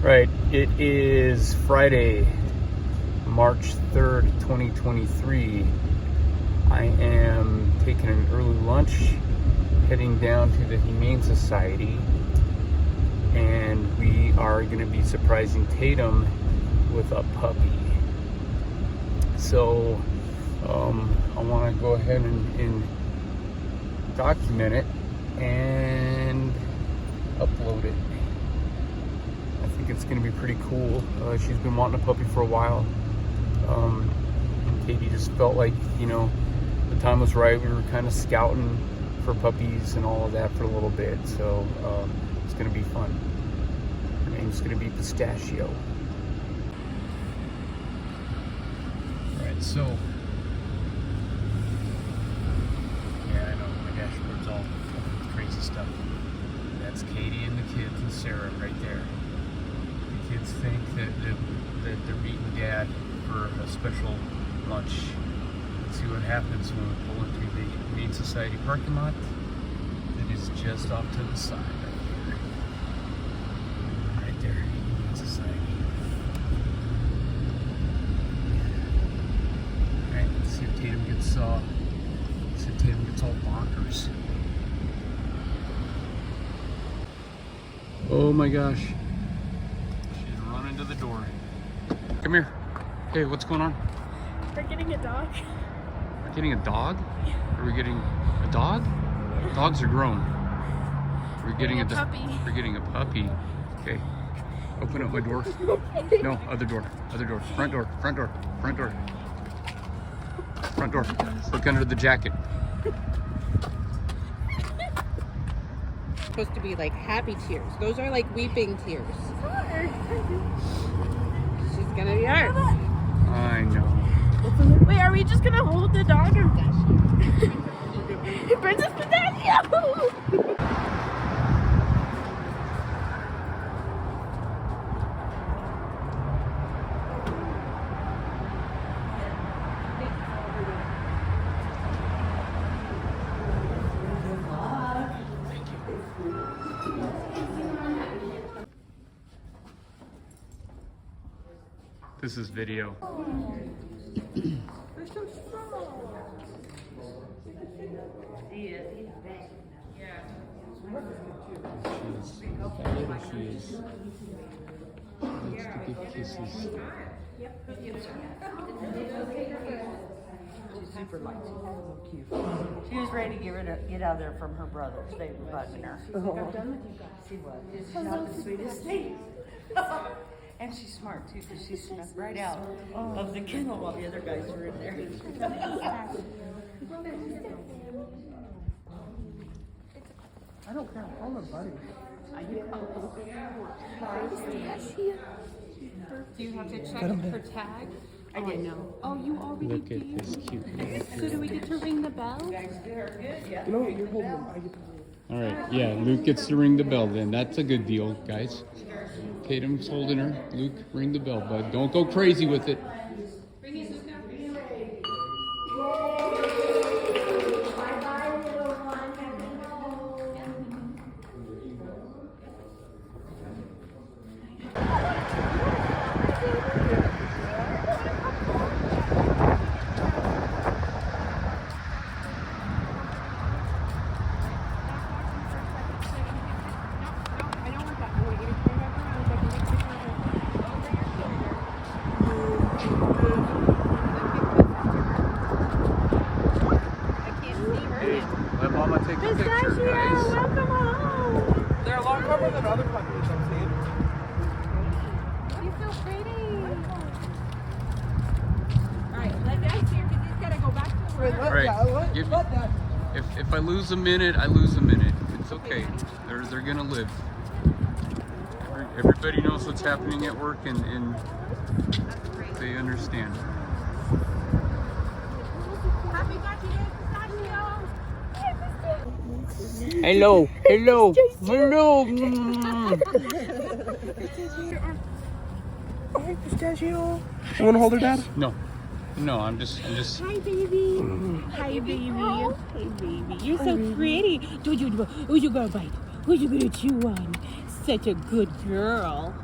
Right, it is Friday, March 3rd, 2023. I am taking an early lunch, heading down to the Humane Society, and we are going to be surprising Tatum with a puppy. So, I want to go ahead and document it and upload it. I think it's going to be pretty cool. She's been wanting a puppy for a while. Katie just felt like, the time was right. We were kind of scouting for puppies and all of that for a little bit. So it's going to be fun. Her name's going to be Pistachio. All right, so yeah, I know my dashboard's all crazy stuff. That's Katie and the kids and Sarah right there. The kids think that they're meeting Dad for a special lunch. Let's see what happens when we pull into the Humane Society parking lot. It is just off to the side right here. Right there, Humane Society. Alright, let's see if Tatum gets all bonkers. Oh my gosh. She's running to the door. Come here. Hey, what's going on? We're getting a dog. We're getting a dog? Are we getting a dog? Yeah. Dogs are grown. We're getting a puppy. We're getting a puppy. Okay. Open up my door. No, other door. Other door. Front door. Front door. Front door. Front door. Look under the jacket. Supposed to be like happy tears. Those are like weeping tears. She's gonna be hurt. I know. Wait, are we just gonna hold the dog or Princess Pistachio? This is video. They're so strong. She is. Likes to give kisses. She's super light. She's so cute. She was ready to get out of there from her brothers. They were bugging her. She's like, I'm done with you guys. She was. She's not the sweetest thing. And she's smart too, because she snuck right out of the kennel while the other guys were in there. I don't care. Call her buddy. Do you have to check her tag? I didn't know. Oh, you already Look did. at this cute So do we get to ring the bell? No, you're holding them. All right, yeah, Luke gets to ring the bell then. That's a good deal, guys. Tatum's holding her. Luke, ring the bell, bud. Don't go crazy with it. Let Mama take a picture, guys. Welcome home. They're a lot calmer than other puppies I've seen. She's so pretty. Alright, let Dad here because he's gotta go back to work. All right. If I lose a minute, I lose a minute. It's okay. They're gonna live. Everybody knows what's happening at work, and they understand. Happy birthday, Pistachio. Hello, hello, hello. Hi, Pistachio. You want to hold her, Dad? No, I'm just. Hi, baby. Hi, baby. Hi, baby. You're so pretty. Who's you gonna bite? Who's you gonna chew on? Such a good girl.